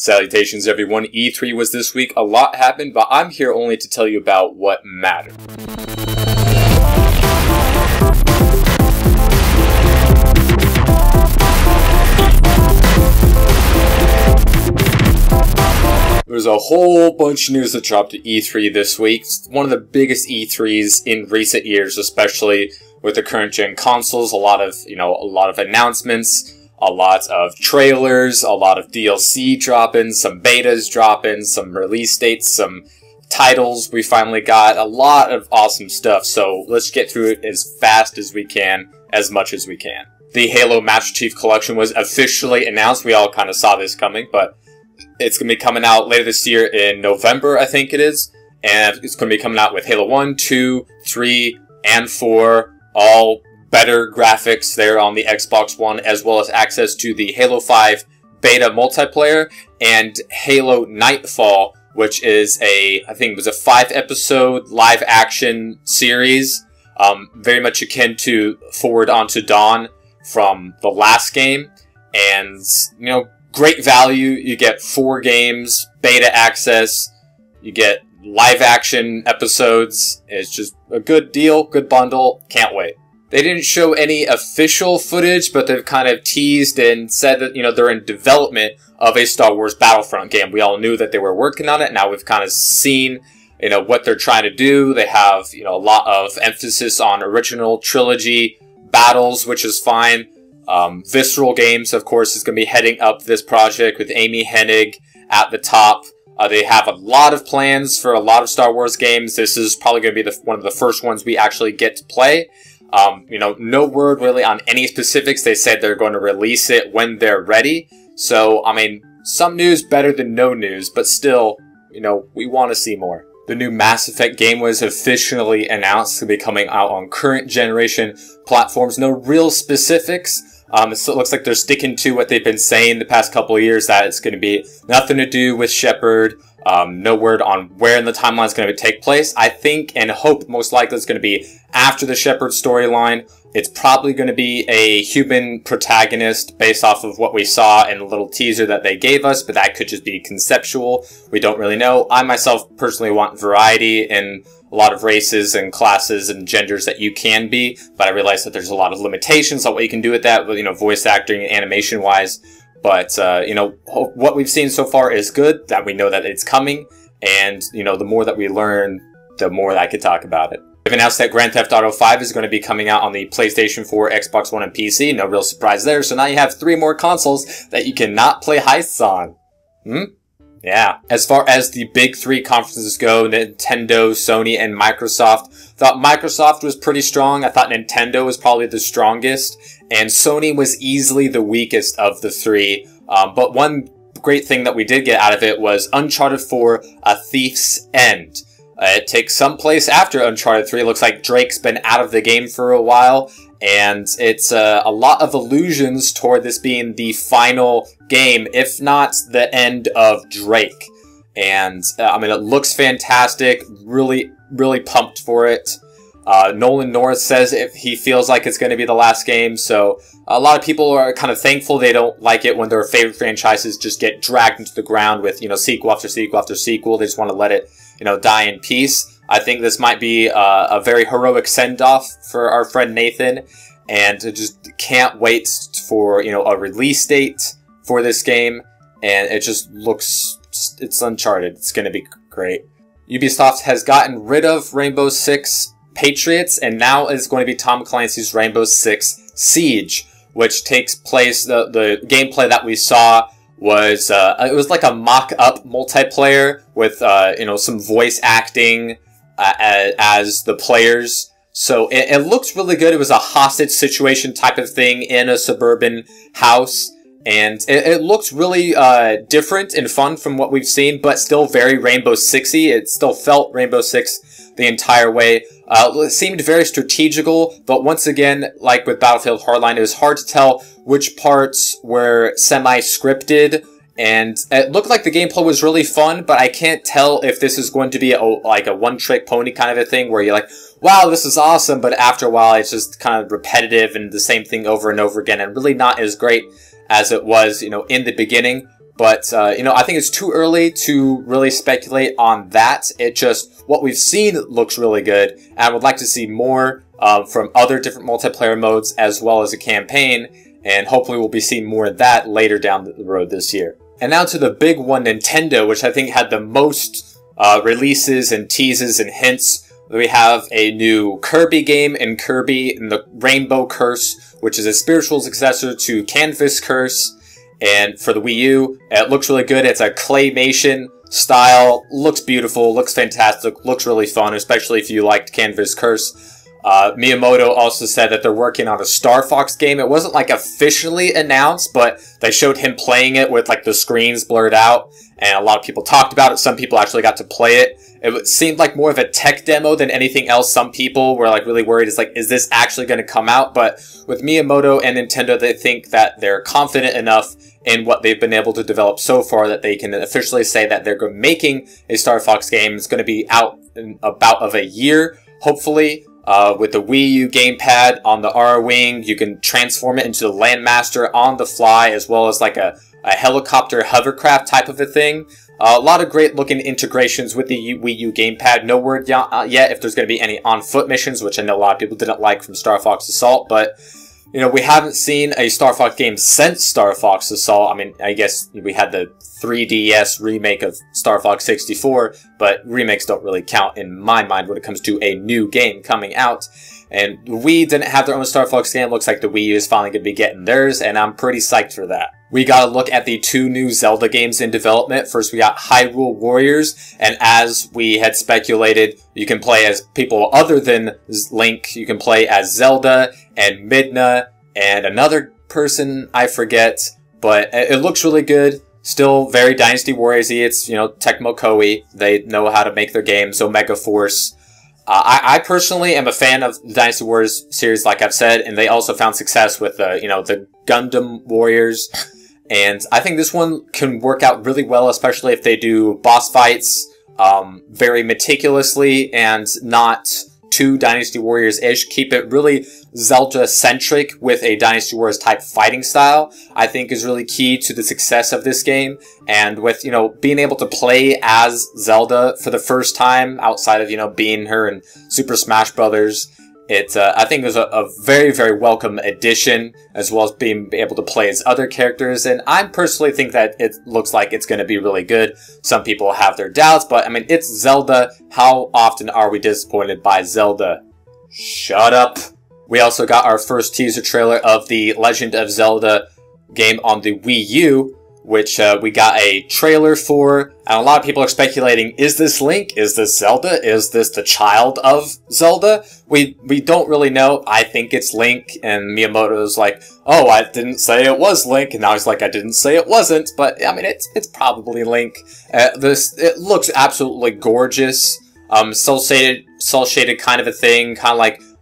Salutations everyone, E3 was this week, a lot happened, but I'm here only to tell you about what mattered. There's a whole bunch of news that dropped at E3 this week. It's one of the biggest E3s in recent years, especially with the current gen consoles. A lot of announcements, a lot of trailers, a lot of DLC dropping, some betas dropping, some release dates, some titles we finally got. A lot of awesome stuff, so let's get through it as fast as we can, as much as we can. The Halo Master Chief Collection was officially announced. We all kind of saw this coming, but it's going to be coming out later this year in November, I think it is. And it's going to be coming out with Halo 1, 2, 3, and 4. All better graphics there on the Xbox One, as well as access to the Halo 5 beta multiplayer and Halo Nightfall, which is I think it was a 5-episode live action series. Very much akin to Forward Unto Dawn from the last game. And, great value. You get 4 games, beta access, you get live action episodes. It's just a good deal, good bundle, can't wait. They didn't show any official footage, but they've kind of teased and said that, they're in development of a Star Wars Battlefront game. We all knew that they were working on it. Now we've kind of seen, what they're trying to do. They have, a lot of emphasis on original trilogy battles, which is fine. Visceral Games, of course, is going to be heading up this project with Amy Hennig at the top. They have a lot of plans for a lot of Star Wars games. This is probably going to be one of the first ones we actually get to play. No word really on any specifics. They said they're going to release it when they're ready. So, some news better than no news, but still, we want to see more. The new Mass Effect game was officially announced to be coming out on current generation platforms. No real specifics. It looks like they're sticking to what they've been saying the past couple of years, that it's going to be nothing to do with Shepard. No word on where in the timeline it's going to take place. I think and hope most likely it's going to be after the Shepard storyline. It's probably going to be a human protagonist based off of what we saw in the little teaser that they gave us, but that could just be conceptual. We don't really know. I myself personally want variety in a lot of races and classes and genders that you can be, but I realize that there's a lot of limitations on what you can do with that, voice acting and animation wise. But, what we've seen so far is good, that we know that it's coming, and, the more that we learn, the more I could talk about it. They've announced that Grand Theft Auto 5 is going to be coming out on the PlayStation 4, Xbox One, and PC. No real surprise there, so now you have 3 more consoles that you cannot play heists on. Yeah. As far as the big 3 conferences go, Nintendo, Sony, and Microsoft, thought Microsoft was pretty strong. I thought Nintendo was probably the strongest, and Sony was easily the weakest of the 3. But one great thing that we did get out of it was Uncharted 4, A Thief's End. It takes some place after Uncharted 3. It looks like Drake's been out of the game for a while, and it's a lot of allusions toward this being the final game, if not the end of Drake. And, it looks fantastic. Really, really pumped for it. Nolan North says he feels like it's going to be the last game, so a lot of people are kind of thankful they don't like it when their favorite franchises just get dragged into the ground with, sequel after sequel after sequel. They just want to let it, die in peace. I think this might be a very heroic send-off for our friend Nathan, and just can't wait for, a release date for this game, and it just looks, it's Uncharted. It's going to be great. Ubisoft has gotten rid of Rainbow Six Patriots, and now it's going to be Tom Clancy's Rainbow Six Siege, which takes place, the gameplay that we saw was, it was like a mock-up multiplayer with, some voice acting as the players. So it looks really good. It was a hostage situation type of thing in a suburban house. And it looks really different and fun from what we've seen, but still very Rainbow Six-y. It still felt Rainbow Six the entire way. It seemed very strategical, but once again, like with Battlefield Hardline, it was hard to tell which parts were semi-scripted, and it looked like the gameplay was really fun, but I can't tell if this is going to be a one-trick pony kind of a thing where you're like, wow, this is awesome, but after a while it's just kind of repetitive and the same thing over and over again, and really not as great as it was, in the beginning. But, you know, I think it's too early to really speculate on that. It just, what we've seen looks really good. And I would like to see more from other different multiplayer modes as well as a campaign. And hopefully we'll be seeing more of that later down the road this year. And now to the big one, Nintendo, which I think had the most releases and teases and hints. We have a new Kirby game in Kirby and the Rainbow Curse, which is a spiritual successor to Canvas Curse. And for the Wii U, it looks really good. It's a claymation style, looks beautiful, looks fantastic, looks really fun, especially if you liked Canvas Curse. Miyamoto also said that they're working on a Star Fox game. It wasn't like officially announced, but they showed him playing it with like the screens blurred out, and a lot of people talked about it. Some people actually got to play it. It seemed like more of a tech demo than anything else. Some people were like really worried. It's like, is this actually going to come out? But with Miyamoto and Nintendo, they think that they're confident enough in what they've been able to develop so far that they can officially say that they're making a Star Fox game. It's going to be out in about of a year, hopefully. With the Wii U gamepad on the R Wing, you can transform it into the Landmaster on the fly, as well as like a helicopter hovercraft type of a thing. A lot of great looking integrations with the Wii U gamepad. No word yet if there's going to be any on-foot missions, which I know a lot of people didn't like from Star Fox Assault, but you know, we haven't seen a Star Fox game since Star Fox Assault. I mean, I guess we had the 3DS remake of Star Fox 64, but remakes don't really count in my mind when it comes to a new game coming out. And Wii didn't have their own Star Fox game. Looks like the Wii U is finally going to be getting theirs, and I'm pretty psyched for that. We got to look at the 2 new Zelda games in development. First, we got Hyrule Warriors, and as we had speculated, you can play as people other than Link. You can play as Zelda and Midna and another person I forget, but it looks really good. Still very Dynasty Warriors-y. It's, you know, Tecmo Koei. They know how to make their games. Omega Force. I personally am a fan of the Dynasty Warriors series, like I've said, and they also found success with you know, the Gundam Warriors. And I think this one can work out really well, especially if they do boss fights very meticulously and not too Dynasty Warriors-ish. Keep it really Zelda-centric with a Dynasty Warriors-type fighting style, I think is really key to the success of this game. And with, you know, being able to play as Zelda for the first time outside of, you know, being her in Super Smash Brothers, it, I think it was a very, very welcome addition, as well as being able to play as other characters. And I personally think that it looks like it's going to be really good. Some people have their doubts, but I mean, it's Zelda. How often are we disappointed by Zelda? Shut up. We also got our first teaser trailer of the Legend of Zelda game on the Wii U, which we got a trailer for, and a lot of people are speculating, is this Link? Is this Zelda? Is this the child of Zelda? We don't really know. I think it's Link, and Miyamoto's like, oh, I didn't say it was Link, and now he's like, I didn't say it wasn't, but I mean, it's probably Link. It looks absolutely gorgeous. Cel-shaded kind of a thing, kind of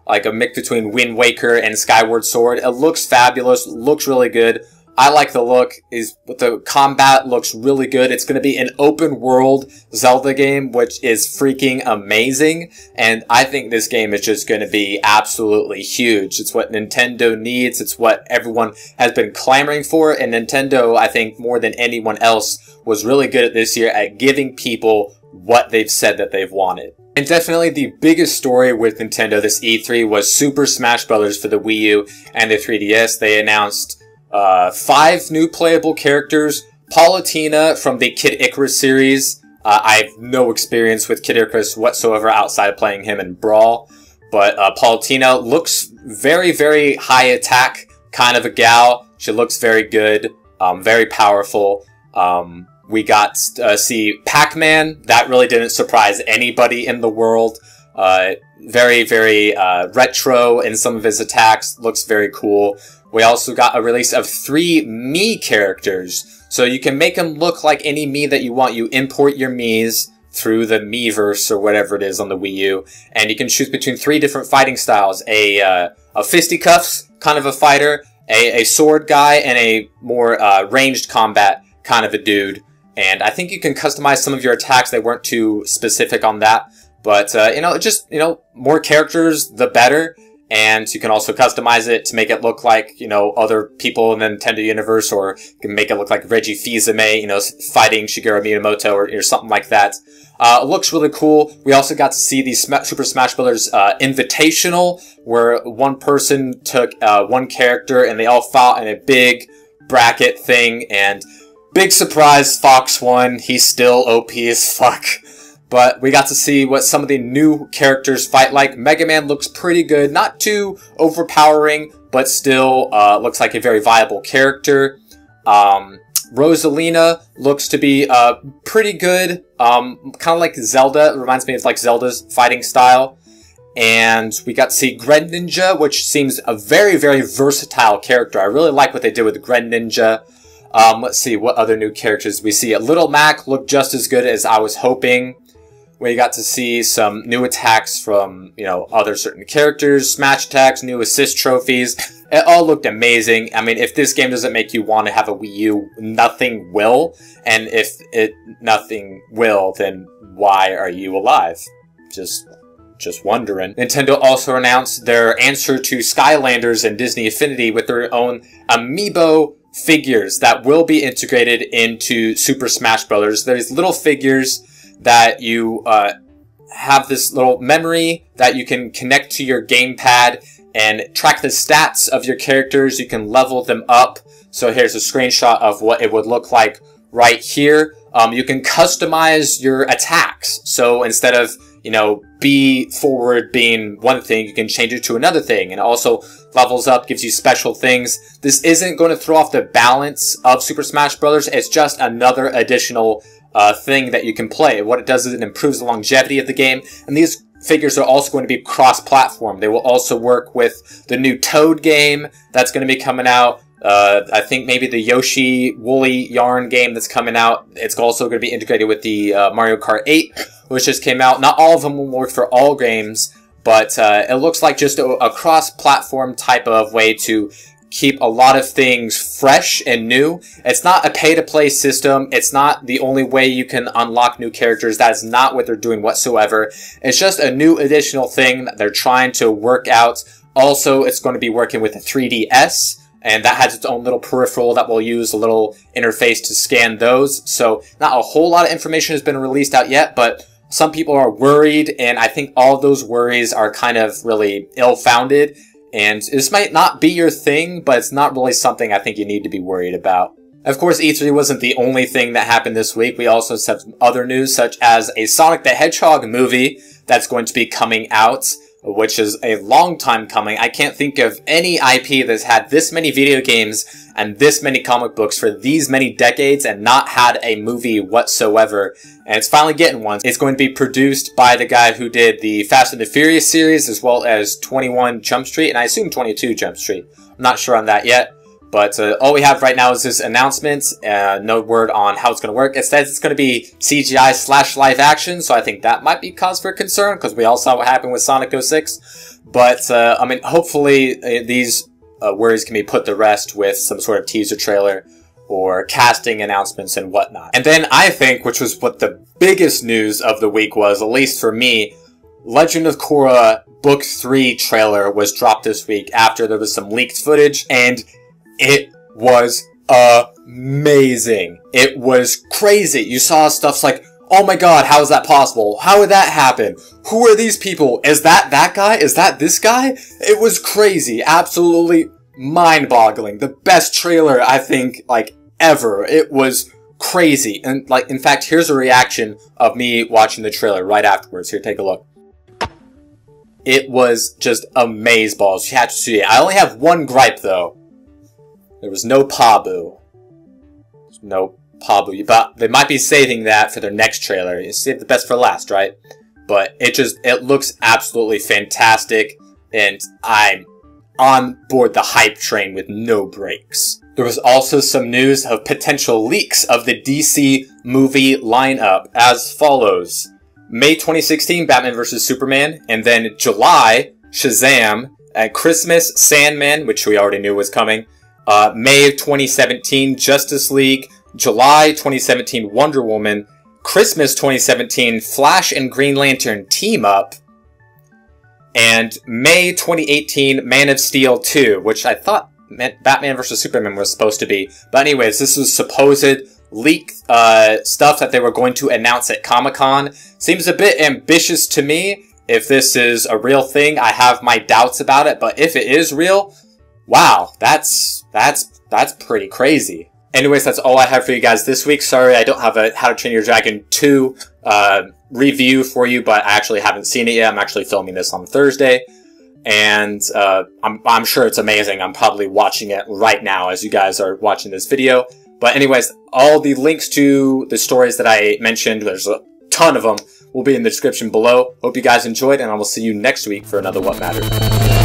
like a mix between Wind Waker and Skyward Sword. It looks fabulous, looks really good. I like the look. The combat looks really good. It's going to be an open world Zelda game, which is freaking amazing. And I think this game is just going to be absolutely huge. It's what Nintendo needs. It's what everyone has been clamoring for. And Nintendo, I think more than anyone else, was really good at this year at giving people what they've said that they've wanted. And definitely the biggest story with Nintendo this E3 was Super Smash Bros. For the Wii U and the 3DS. They announced 5 new playable characters. Palutena from the Kid Icarus series. I have no experience with Kid Icarus whatsoever outside of playing him in Brawl. But Palutena looks very, very high attack kind of a gal. She looks very good, very powerful. We got to see Pac-Man. That really didn't surprise anybody in the world. Very, very retro in some of his attacks. Looks very cool. We also got a release of 3 Mii characters. So you can make them look like any Mii that you want. You import your Miis through the Miiverse or whatever it is on the Wii U. And you can choose between 3 different fighting styles. A fisticuffs kind of a fighter, a sword guy, and a more ranged combat kind of a dude. And I think you can customize some of your attacks. They weren't too specific on that. But, you know, just, you know, more characters, the better. And you can also customize it to make it look like, you know, other people in the Nintendo universe, or you can make it look like Reggie Fils-Aimé, you know, fighting Shigeru Miyamoto or something like that. It looks really cool. We also got to see the Super Smash Bros. Invitational, where one person took one character and they all fought in a big bracket thing, and big surprise, Fox won. He's still OP as fuck. But we got to see what some of the new characters fight like. Mega Man looks pretty good. Not too overpowering, but still looks like a very viable character. Rosalina looks to be pretty good. Kind of like Zelda. It reminds me of like Zelda's fighting style. And we got to see Greninja, which seems a very, very versatile character. I really like what they did with Greninja. Let's see what other new characters we see. Little Mac looked just as good as I was hoping. We got to see some new attacks from, you know, other certain characters, smash attacks, new assist trophies. It all looked amazing. I mean, if this game doesn't make you want to have a Wii U, nothing will. And if nothing will, then why are you alive? Just wondering. Nintendo also announced their answer to Skylanders and Disney Infinity with their own amiibo figures that will be integrated into Super Smash Bros. There's little figures that you have this little memory that you can connect to your gamepad and track the stats of your characters. You can level them up. So here's a screenshot of what it would look like right here. You can customize your attacks. So instead of, you know, B forward being one thing, you can change it to another thing. And also levels up, gives you special things. This isn't going to throw off the balance of Super Smash Bros. It's just another additional thing that you can play. What it does is it improves the longevity of the game, and these figures are also going to be cross-platform. They will also work with the new Toad game that's going to be coming out. I think maybe the Yoshi Woolly Yarn game that's coming out. It's also going to be integrated with the Mario Kart 8, which just came out. Not all of them will work for all games, but it looks like just a cross-platform type of way to keep a lot of things fresh and new. It's not a pay-to-play system. It's not the only way you can unlock new characters. That is not what they're doing whatsoever. It's just a new additional thing that they're trying to work out. Also, it's going to be working with a 3DS, and that has its own little peripheral that will use a little interface to scan those. So not a whole lot of information has been released out yet, but some people are worried, and I think all of those worries are kind of really ill-founded. And this might not be your thing, but it's not really something I think you need to be worried about. Of course, E3 wasn't the only thing that happened this week. We also have some other news, such as a Sonic the Hedgehog movie that's going to be coming out, which is a long time coming. I can't think of any IP that's had this many video games and this many comic books for these many decades and not had a movie whatsoever. And it's finally getting one. It's going to be produced by the guy who did the Fast and the Furious series, as well as 21 Jump Street, and I assume 22 Jump Street. I'm not sure on that yet. But all we have right now is this announcement. No word on how it's going to work. It says it's going to be CGI / live action, so I think that might be cause for concern, because we all saw what happened with Sonic 06. But, I mean, hopefully these worries can be put to rest with some sort of teaser trailer or casting announcements and whatnot. And then I think, which was what the biggest news of the week was, at least for me, Legend of Korra Book 3 trailer was dropped this week after there was some leaked footage, and it was amazing. It was crazy. You saw stuff like, oh my god, how is that possible? How would that happen? Who are these people? Is that guy? Is that this guy? It was crazy. Absolutely mind-boggling. The best trailer, I think, like, ever. It was crazy. And, like, in fact, here's a reaction of me watching the trailer right afterwards. Here, take a look. It was just amazeballs. You had to see it. I only have one gripe, though. There was no Pabu. No Pabu. But they might be saving that for their next trailer. You save the best for last, right? But it looks absolutely fantastic. And I'm on board the hype train with no brakes. There was also some news of potential leaks of the DC movie lineup as follows. May 2016, Batman vs. Superman. And then July, Shazam. And Christmas, Sandman, which we already knew was coming. May of 2017, Justice League. July 2017, Wonder Woman. Christmas 2017, Flash and Green Lantern team up. And May 2018, Man of Steel 2, which I thought Batman vs. Superman was supposed to be. But anyways, this was supposed leak stuff that they were going to announce at Comic-Con. Seems a bit ambitious to me. If this is a real thing, I have my doubts about it. But if it is real, wow, that's pretty crazy. Anyways, that's all I have for you guys this week. Sorry, I don't have a How to Train Your Dragon 2 review for you, but I actually haven't seen it yet. I'm actually filming this on Thursday, and I'm sure it's amazing. I'm probably watching it right now as you guys are watching this video. But anyways, all the links to the stories that I mentioned, there's a ton of them, will be in the description below. Hope you guys enjoyed, and I will see you next week for another What Matters.